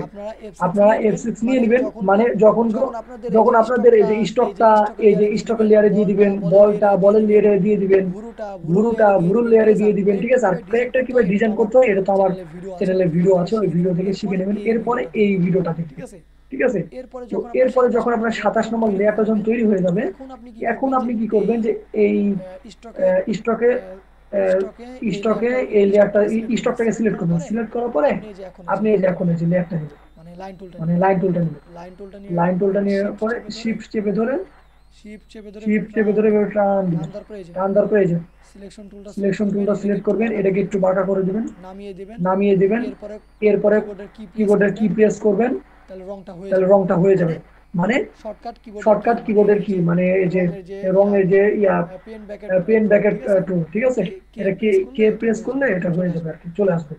আপনারা F6 নিয়ে নেবেন, মানে যখন আপনাদের এই যে স্টকটা এই যে স্টকের লেয়ারে দিয়ে দিবেন, বলটা বলের লেয়ারে দিয়ে দিবেন, ভুরুর লেয়ারে দিয়ে দিবেন। ঠিক আছে, আর ক্যারেক্টার কিভাবে ডিজাইন করতে হয় এটা তো আমার চ্যানেলে ভিডিও আছে, ওই ভিডিও থেকে শিখে নেবেন, এরপরে এই ভিডিওটা দেখবেন। ঠিক আছে, তো এরপরে যখন আপনার 27 নম্বর লেয়ারটা যখন তৈরি হয়ে যাবে, এখন আপনি কি করবেন যে এই স্টকে এই লেয়ারটা স্টকটাকে সিলেক্ট করবেন, সিলেক্ট করার পরে আপনি এই যে এখন এই যে লেয়ারটা নেবেন, মানে লাইন টুলটা নেবেন, লাইন টুলটা নিয়ে পরে শিফট চেপে ধরে টান দিবেন, টান দেওয়ার পরে এই যে সিলেকশন টুলটা সিলেক্ট করবেন, এটাকে একটু বাঁকা করে দিবেন, নামিয়ে দিবেন। এরপরে কিবোর্ডের কি প্রেস করবেন, তাহলে রংটা হয়ে যাবে। মানে শর্টকাট কিবোর্ডের কি, মানে এই যে রঙের যে পেন ব্র্যাকেট টুল। ঠিক আছে, এটা কে প্রেস করলে এটা হয়ে যাবে আর কি, চলে আসবে।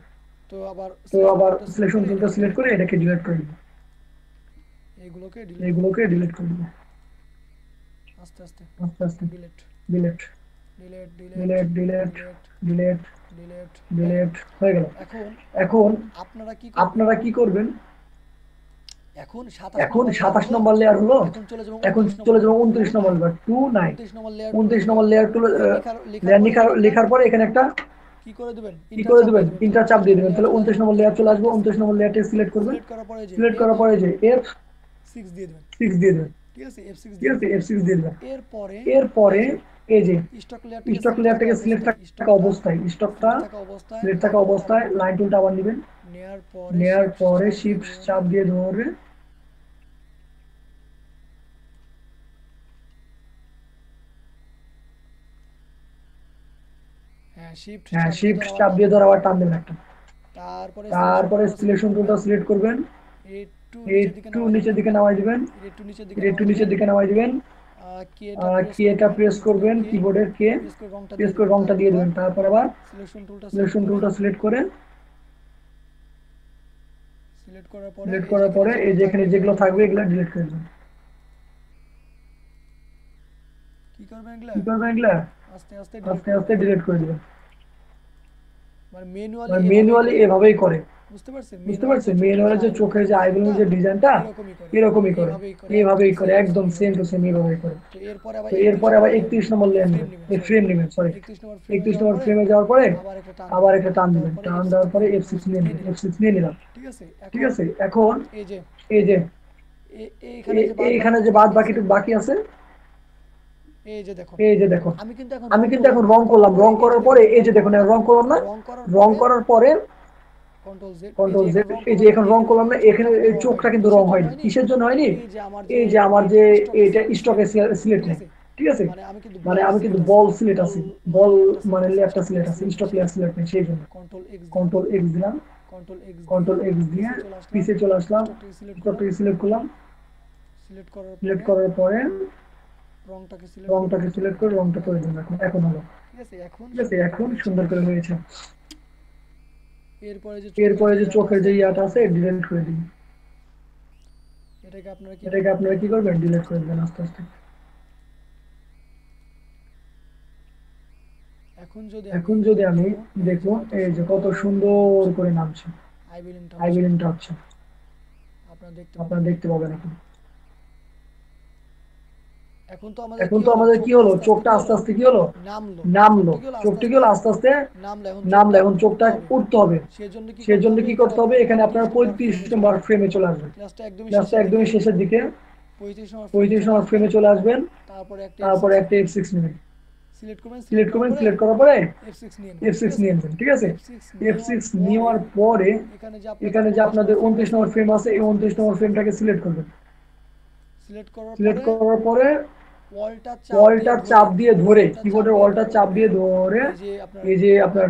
তো আবার সিলেকশন টুলটা সিলেক্ট করে এটাকে ডিলিট করে দিব, এগুলোকে ডিলিট করে দিব, আস্তে আস্তে ডিলিট হয়ে গেল। এখন আপনারা কি করবেন, এখন 27 নম্বর লেয়ার হলো, এখন চলে যাবো 29 নম্বর লেয়ার, 29 নম্বর লেয়ার লেখার পরে এখানে একটা কি করে দিবেন, তিনটা চাপ দিয়ে দিবেন, তাহলে 29 নম্বর লেয়ার চলে আসবে। 29 নম্বর লেয়ারটা সিলেক্ট করবেন, সিলেক্ট করার পরে যে F6 দিয়ে দিবেন, ঠিক আছে F6 ঠিক আছে F6 দিয়ে দিবেন। এরপরে এরপরে এই যে স্টক লেয়ারটাকে স্টক লেয়ারটাকে সিলেক্ট থাকা অবস্থায় স্টকটা সিলেক্ট থাকা অবস্থায় লাইন টুলটা আবার নেবেন, নেয়ার পরে শিফট চাপ দিয়ে ধরে হ্যাঁ শিফট চাপ দিয়ে ধরে আবার টান দেবেন একটা। তারপরে সিলেকশন টুলটা সিলেক্ট করবেন, একটু নিচের দিকে নামাই দিবেন, একটু নিচের দিকে নামাই দিবেন, কি এটা প্রেস করবেন কিবোর্ডের কে প্রেস করে রংটা দিয়ে দিবেন। তারপর আবার সিলেকশন টুলটা সিলেক্ট করে সিলেক্ট করার পরে এই যে এখানে যেগুলো থাকবে এগুলো ডিলিট করে দিবেন। কি করবেন কি করবেন এগুলা আস্তে আস্তে আস্তে ডিলিট করে দিবেন। মানে ম্যানুয়ালি এভাবেই করে, বুঝতে পারছেন ম্যানুয়ালি যে চোখের যে আইগুলোর যে ডিজাইনটা এরকমই করে, এইভাবেই করে একদম সেম টু সেম এইভাবেই করে। তো এরপরে তো এরপরে আবার 31 নম্বর লেয়ার নেবেন, এই ফ্রেম নেবেন, সরি 31 নম্বর ফ্রেমে যাওয়ার পরে আবার একটা টান দিবেন, টান দেওয়ার পরে F6 নিয়ে নেবেন, F6 নিয়ে নিলাম। ঠিক আছে এখন এই যে এইখানে যে বাদ বাকিটুকু বাকি আছে এই যে দেখো আমি কিন্তু এখন রং করলাম, রং করার পরে এই যে দেখুন রং করলাম না, রং করার পরে কন্ট্রোল জেড এই যে এখন রং করলাম না, এখানে এই চোখটা কিন্তু রং হয়নি। কিসের জন্য হয়নি? এই যে আমার যে এটা স্টকে সিলেক্ট নেই, ঠিক আছে মানে আমি কিন্তু বল সিলেক্ট আছে, বল মানে লেয়ারটা সিলেক্ট আছে, স্টক লেয়ার সিলেক্ট নেই, সেই জন্য কন্ট্রোল এক্স দিলাম, কন্ট্রোল এক্স দিয়ে পিছে চলে আসলাম, স্টকটাকে সিলেক্ট করলাম, সিলেক্ট করার পরে রংটাকে সিলেক্ট করে রংটা করে দিন। এখন হলো, ঠিক আছে এখন সুন্দর করে হয়েছে। এরপরে যে চোখের যে ইয়াটা আছে ডিলিট করে দিন, এটাকে আপনারা কি করবেন ডিলিট করে দেবেন আস্তে আস্তে। এখন যদি আমি দেখুন এই যে কত সুন্দর করে নামছে, আইবিলিনটা হচ্ছে আপনারা দেখতে পাবেন। এখন তো আমাদের কি হলো, চোখটা আস্তে আস্তে কি হলো নামলো, চোখটা কি হলো আস্তে আস্তে নামলো। এখন চোখটা উঠতে হবে, সেজন্য কি করতে হবে, এখানে আপনার 35 নম্বর ফ্রেমে চলে আসবেন, ক্লাসটা একদমই শেষের দিকে 35 নম্বর ফ্রেমে চলে আসবেন, তারপরে একটা F6 নেবেন, সিলেক্ট করবেন, সিলেক্ট করার পরে F6 নিয়ে নেবেন। ঠিক আছে F6 নেওয়ার পরে এখানে যে আপনাদের 29 নম্বর ফ্রেম আছে এই 29 নম্বর ফ্রেমটাকে সিলেক্ট করবেন, সিলেক্ট করার পরে ওয়ালটা চাপ দিয়ে ধরে কিবোর্ডের ওয়ালটা চাপ দিয়ে ধরে এই যে আপনার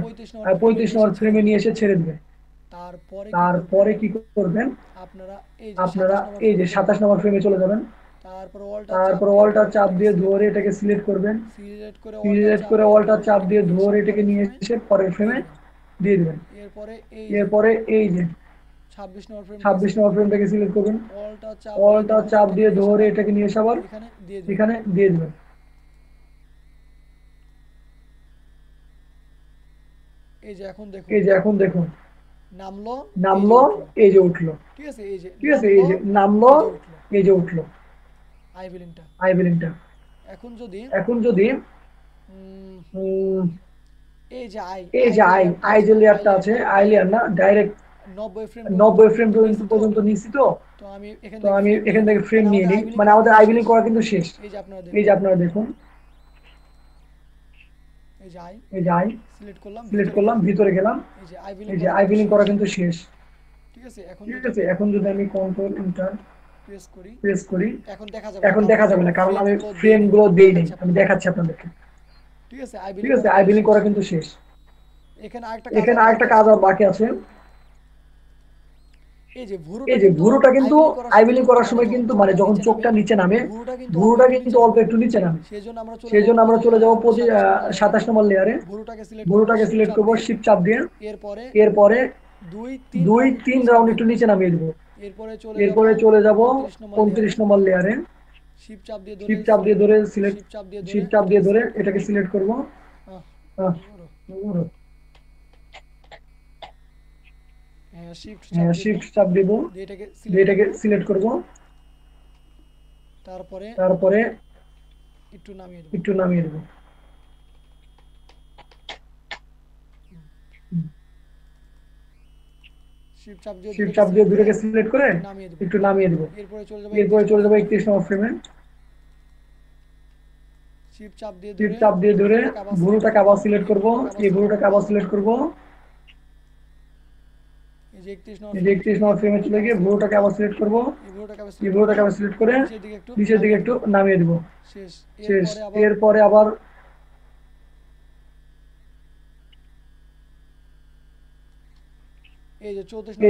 35 নম্বর ফ্রেমে নিয়ে এসে ছেড়ে দিবেন। তারপরে কি করবেন আপনারা এই যে 27 নম্বর ফ্রেমে চলে যাবেন, তারপর ওয়ালটা চাপ দিয়ে ধরে এটাকে সিলেক্ট করবেন, সিলেক্ট করে ওয়ালটা চাপ দিয়ে ধরে এটাকে নিয়ে এসে পরের ফ্রেমে দিয়ে দিবেন। এরপরে এই যে 26 নম্বর ফ্রেমটাকে সিলেক্ট করবেন, ওয়ালটা চাপ দিয়ে ধরে এটাকে নিয়ে এসে আবার এখানে দিয়ে দিবেন। এই যে এখন দেখুন নামলো, এই যে উঠলো, ঠিক আছে এই যে নামলো, এই যে উঠলো আইবিলিনটা। এখন যদি এই যে আই যে লেয়ারটা আছে, আই লেয়ার না ডাইরেক্ট 90 ফ্রেম পর্যন্ত নিচ্ছি, তো আমি এখান থেকে ফ্রেম নিয়ে নিই, মানে আমাদের আইবিলিং করা কিন্তু শেষ। এই যে আপনারা দেখুন এই যে আই সিলেক্ট করলাম, ভিতরে গেলাম, এই যে আইবিলিং করা কিন্তু শেষ। ঠিক আছে এখন যদি আমি কন্ট্রোল এন্টার প্রেস করি এখন দেখা যাবে না, কারণ আমি ফ্রেম গুলো দেই নাই, আমি দেখাচ্ছি আপনাদেরকে। ঠিক আছে আইবিলিং করা কিন্তু শেষ। এখানে আরেকটা কাজ আর বাকি আছে, এই যে ভুরুটা কিন্তু আইবিলিং করার সময় কিন্তু মানে যখন চোখটা নিচে নামে ভুরুটা কিন্তু অল্প একটু নিচে নামে, সেজন্য আমরা চলে যাবো 27 নম্বর লেয়ারে, ভুরুটাকে সিলেক্ট করবো শিফট চাপ দিয়ে, এরপরে 2-3 রাউন্ড একটু নিচে নামিয়ে দেবো, এরপরে চলে যাব 29 নম্বর লেয়ারে, শিফট চাপ দিয়ে ধরে শিফট চাপ দিয়ে ধরে এটাকে সিলেক্ট করবো, শিফট চাপ দেব, এটাকে সিলেক্ট করব, তারপরে একটু নামিয়ে দেব। শিফট চাপ দিয়ে দুটোকে সিলেক্ট করে একটু নামিয়ে দেব। এরপরে চলে যাবো 31 নম্বর ফ্রেমে। শিফট চাপ দিয়ে ধরে ভুরুটাকে আবার সিলেক্ট করব, এই ভুরুটাকে আবার সিলেক্ট করব। এই যে 31 এই যে 31 নম্বর ফ্রেমে চলে গিয়ে ভুরুটাকে আবার সিলেক্ট করব, এই ভুরুটাকে আবার সিলেক্ট করে নিচের দিকে একটু নামিয়ে দেব। শেষ। এরপরে আবার এই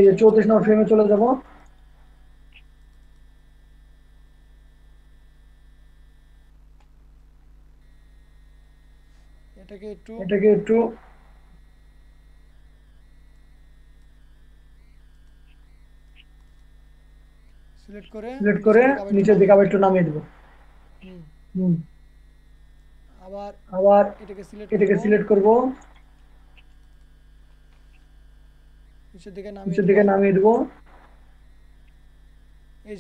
যে 34 নম্বর ফ্রেমে চলে যাব। এটাকে একটু সিলেক্ট করে নিচের দিকে আবার একটু নামিয়ে দেব। আবার এটাকে সিলেক্ট করব, নিচের দিকে নামিয়ে দেব। এই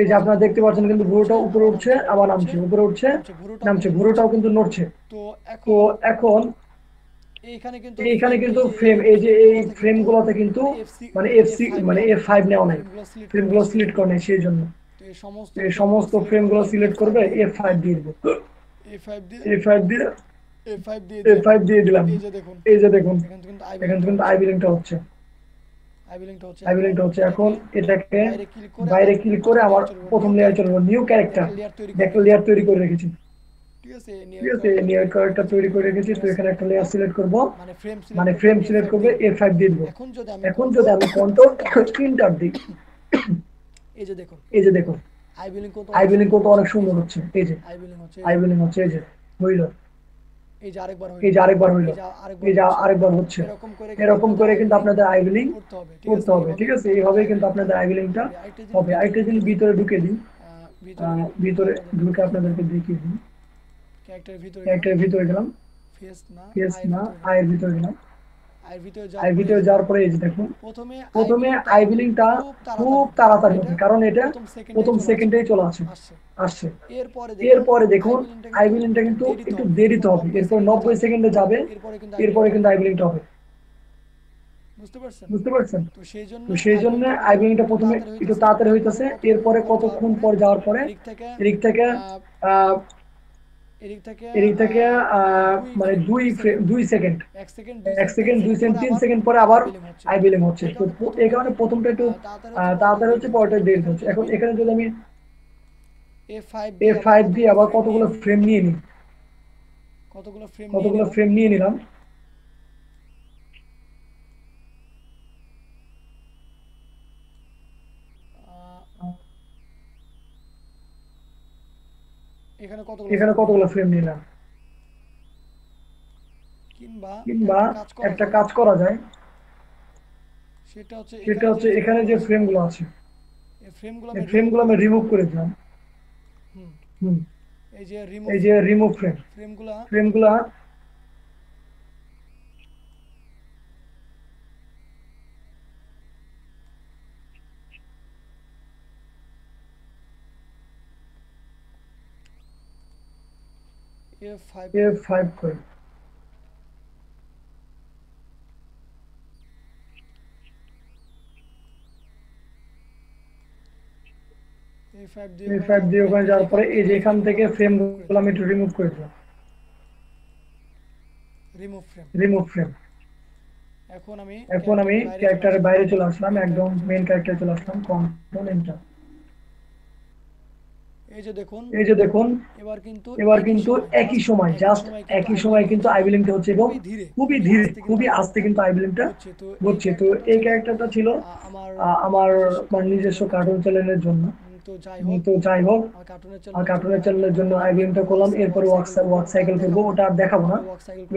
যে আপনারা দেখতে পাচ্ছেন কিন্তু ভুরুটা উপরে উঠছে আবার নামছে, উপরে উঠছে নামছে, ভুরুটাও কিন্তু নড়ছে। তো তো এখন এইখানে কিন্তু ফ্রেম, এই যে এই ফ্রেমগুলোতে কিন্তু মানে F5 নেওয়া নাই, ফ্রেমগুলো সিলেক্ট করে নাই, সেই জন্য এই সমস্ত ফ্রেমগুলো সিলেক্ট করবে, F5 দিয়ে দেব। F5 দিয়ে দিলাম। এই যে দেখুন এখান কিন্তু আইবিলিংটা হচ্ছে। এখন এটাকে বাইরে ক্লিক করে আবার প্রথম লেয়ার চলবো, নিউ ক্যারেক্টার, একটা লেয়ার তৈরি করে রেখেছি। ঠিক আছে নিউ ক্যারেক্টার তৈরি করে রেখেছি। তো এখানে একটা লেয়ার সিলেক্ট করব, মানে ফ্রেম সিলেক্ট করবে, F5 দিয়ে দেব। এখন যদি আমি কন্ট্রোল এন্টার দিই, এই যে দেখুন আইবিলিং কত অনেক সুন্দর হচ্ছে। এই যে আইবিলিং হচ্ছে, এই যে হইল, এই যে আরেকবার হইল, এই যে আরেকবার হচ্ছে। এরকম করে কিন্তু আপনাদের আইবিলিং করতে হবে। ঠিক আছে, এইভাবে কিন্তু আপনাদের আইবিলিংটা হবে। আরেকটা জিনিস ভিতরে ঢুকে দিই, ভিতরে ঢুকে আপনাদেরকে দেখিয়ে দিই। ক্যারেক্টারের ভিতরে গেলাম, ফেস না আয়ের ভিতরে গেলাম। আয়ের ভিতরে যাওয়ার পরে এই যে দেখুন প্রথমে আইবিলিংটা খুব তাড়াতাড়ি হবে, কারণ এটা প্রথম সেকেন্ডেই চলে আসছে। এরপরে দেখুন আইবিলিংটা কিন্তু একটু দেরিতে হবে, এরপর 90 সেকেন্ডে যাবে, এরপরে কিন্তু আইবিলিংটা হবে। বুঝতে পারছেন? তো সেই জন্য আইবিলিংটা প্রথমে একটু তাড়াতাড়ি হইতেছে, এরপরে কতক্ষণ পর যাওয়ার পরে এদিক থেকে মানে 2 সেকেন্ড, 1 সেকেন্ড, 2 সেকেন্ড, 3 সেকেন্ড পরে আবার আইবিলিং হচ্ছে। তো এই কারণে প্রথমটা একটু তাড়াতাড়ি হচ্ছে, পরেরটা দেরি হচ্ছে। এখন এখানে যদি আমি F5 দিয়ে আবার কতগুলো ফ্রেম নিয়ে নিই, কতগুলো ফ্রেম নিয়ে নিলাম। এখানে কতগুলো ফ্রেম নিলাম। কিংবা একটা কাজ করা যায়, সেটা হচ্ছে এখানে যে ফ্রেমগুলো আছে, এই ফ্রেমগুলো আমি রিমুভ করে দিলাম। এই যে রিমুভ ফ্রেমগুলা F5 করে F5 দিয়ে ওখানে যাওয়ার পরে এই যে এখান থেকে ফ্রেমগুলো আমি একটু রিমুভ করে দিলাম। Remove frame. এখন আমি ক্যারেক্টারের বাইরে চলে আসলাম, একদম মেইন ক্যারেক্টারে চলে আসলাম, কন্ট্রোল এন্টার। এই যে দেখুন এবার কিন্তু একই সময়, জাস্ট একই সময় কিন্তু আইবিলিংটা হচ্ছে, এবং খুবই ধীরে, খুবই আস্তে কিন্তু আইবিলিংটা হচ্ছে। তো এই ক্যারেক্টারটা ছিল আমার নিজস্ব কার্টুন চ্যানেলের জন্য। তো যাই হোক, কার্টুনের চ্যানেলের জন্য আইবিলিংটা করলাম। এরপরে ওয়ার্ক সাইকেল করবো, ওটা আর দেখাবো না,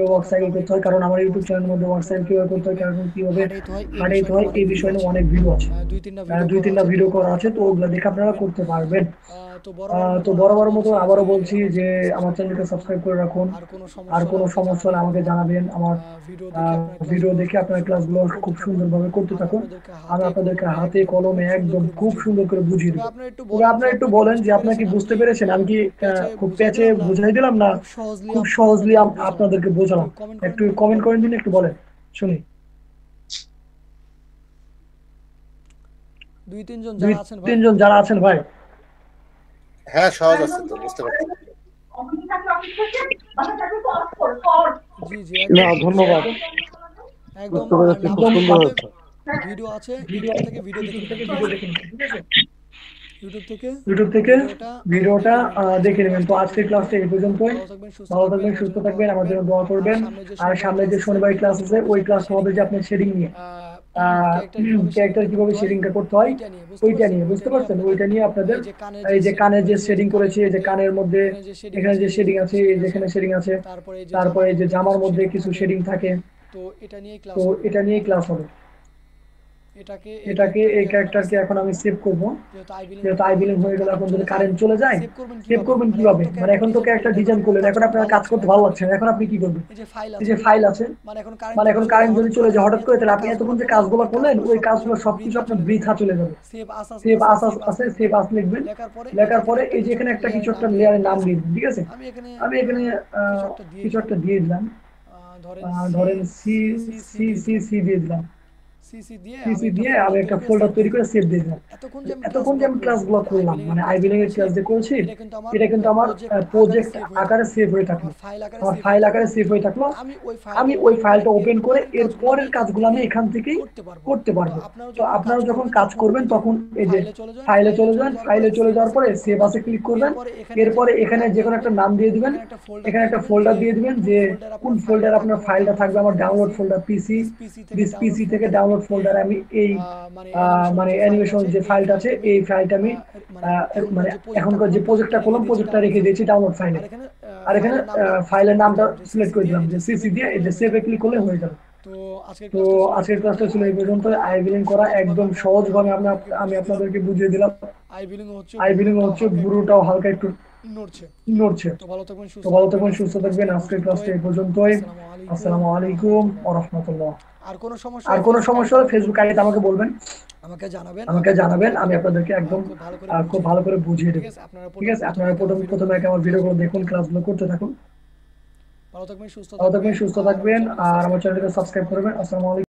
ওয়ার্ক সাইকেল করতে হয়, কারণ আমার ইউটিউব চ্যানেলের মধ্যে ওয়ার্ক সাইকেল কিভাবে করতে হয়, কারণ কিভাবে হাঁটাইতে হয়, এই বিষয়ে অনেক ভিডিও আছে, 2-3টা ভিডিও করা আছে। তো ওগুলো দেখে আপনারা করতে পারবেন। তো বরাবর মতো আবারও বলছি যে আমার চ্যানেলকে সাবস্ক্রাইব করে রাখুন। আর কোনো সমস্যা হলে আমাকে জানাবেন। আমার ভিডিও দেখে আপনার ক্লাসগুলো খুব সুন্দরভাবে করতে থাকুন। আমি আপনাদেরকে হাতে কলমে একদম খুব সুন্দর করে বুঝিয়ে দেবো। তবে আপনারা একটু বলেন যে আপনারা কি বুঝতে পেরেছেন? আমি কি খুব প্যাচে বুঝাই দিলাম, না খুব সহজলি আপনাদেরকে বোঝালাম? একটু কমেন্ট করে দিন, একটু বলেন শুনি। 2-3 জন দুই যারা আছেন ভাই, তিনজন যারা আছেন ভাই, হ্যাঁ সহজ আছে তো, বুঝতে পারছি। জি জি না একদম ধন্যবাদ, একদম বুঝতে পেরেছি, খুব সুন্দর হয়েছে। ভিডিও আছে, ইউটিউব থেকে ভিডিও দেখে নেবেন, ঠিক আছে? ঠিক আছে? ইউটিউব থেকে ইউটিউব থেকে ভিডিওটা দেখে নেবেন। তো আজকের ক্লাসটা এই পর্যন্তই। ভালো থাকবেন, সুস্থ ভালো থাকবেন, থাকবেন, আমার সুস্থ জন্য দোয়া থাকবেন, আমার জন্য দোয়া করবেন। আর সামনে যে শনিবার ক্লাস আছে ওই ক্লাসটা হবে যে আপনার শেডিং নিয়ে, ক্যারেক্টার কিভাবে শেডিংটা করতে হয় ওইটা নিয়ে, বুঝতে পারছেন? ওইটা নিয়ে আপনাদের এই যে কানের যে শেডিং করেছি, এই যে কানের মধ্যে এখানে যে শেডিং আছে, এই যেখানে শেডিং আছে, তারপরে এই যে জামার মধ্যে কিছু শেডিং থাকে, তো এটা নিয়ে ক্লাস তো হবে। এটা নিয়ে ক্লাস হবে। এটাকে এই ক্যারেক্টারকে এখন আমি সেভ করব, যেহেতু আই বিলিং হয়ে গেল। এখন যদি কারেন্ট চলে যায় সেভ করবেন কিভাবে? মানে এখন তো ক্যারেক্টার ডিজাইন করলেন, এখন আপনার কাজ করতে ভালো লাগছে না, এখন আপনি কি করবেন? এই যে ফাইল আছে, মানে এখন কারেন্ট যদি চলে যায় হঠাৎ করে, তাহলে আপনি এতক্ষণ যে কাজগুলো করলেন ওই কাজগুলো সবকিছু আপনার বৃথা চলে যাবে। সেভ আস আছে, সেভ আস লিখবেন। লেখার পরে এই যে এখানে একটা কিছু একটা লেয়ারের নাম দিয়ে দিন, ঠিক আছে? আমি এখানে কিছু একটা দিয়ে দিলাম, ধরেন সি সি সি সি দিয়ে দিলাম, সিসি দিয়ে আমি একটা ফোল্ডার তৈরি করে সেভ দিয়ে দিলাম। এতক্ষণ যে আমি ক্লাসগুলো করলাম, মানে আইবিলিং এর ক্লাস যে করেছি, এটা কিন্তু আমার প্রজেক্ট আকারে সেভ হয়ে থাকলো, আমার ফাইল আকারে সেভ হয়ে থাকলো। আমি ওই ফাইলটা ওপেন করে এর পরের কাজগুলো আমি এখান থেকেই করতে পারবো। তো আপনারা যখন কাজ করবেন তখন এই যে ফাইলে চলে যান, ফাইলে চলে যাওয়ার পরে সেভ আসে ক্লিক করবেন। এরপরে এখানে যে কোনো একটা নাম দিয়ে দিবেন, এখানে একটা ফোল্ডার দিয়ে দিবেন যে কোন ফোল্ডার আপনার ফাইলটা থাকবে। আমার ডাউনলোড ফোল্ডার পিসি, দিস পিসি থেকে ডাউনলোড ফোল্ডার আমি এই মানে অ্যানিমেশন যে ফাইলটা আছে এই ফাইলটা আমি মানে এখনকার যে প্রজেক্টটা করলাম প্রজেক্টটা রেখে দিয়েছি ডাউনলোড ফাইলে। আর এখানে ফাইলের নামটা সিলেক্ট করে দিলাম যে সিসি দিয়ে, এই যে সেভে ক্লিক করলে হয়ে যাবে। তো আজকের ক্লাসটা ছিল এই পর্যন্ত। আই বিলিং করা একদম সহজভাবে আমি আপনাদেরকে বুঝিয়ে দিলাম। আই বিলিং হচ্ছে বুড়োটাও হালকা একটু নড়ছে। তো ভালো থাকবেন, সুস্থ থাকবেন। আজকের ক্লাসটা এই পর্যন্তই। আসসালামু আলাইকুম ওয়া রাহমাতুল্লাহ। আর কোনো সমস্যা হলে ফেসবুক আইডিতে আমাকে বলবেন, আমাকে জানাবেন, আমি আপনাদেরকে একদম খুব ভালো করে বুঝিয়ে দেবো, ঠিক আছে? আপনারা প্রথমে আমার ভিডিওগুলো দেখুন, ক্লাসগুলো করতে থাকুন। ভালো থাকবেন, সুস্থ থাকবেন, আর আমার চ্যানেলটাকে সাবস্ক্রাইব করবেন। আসসালামু আলাইকুম।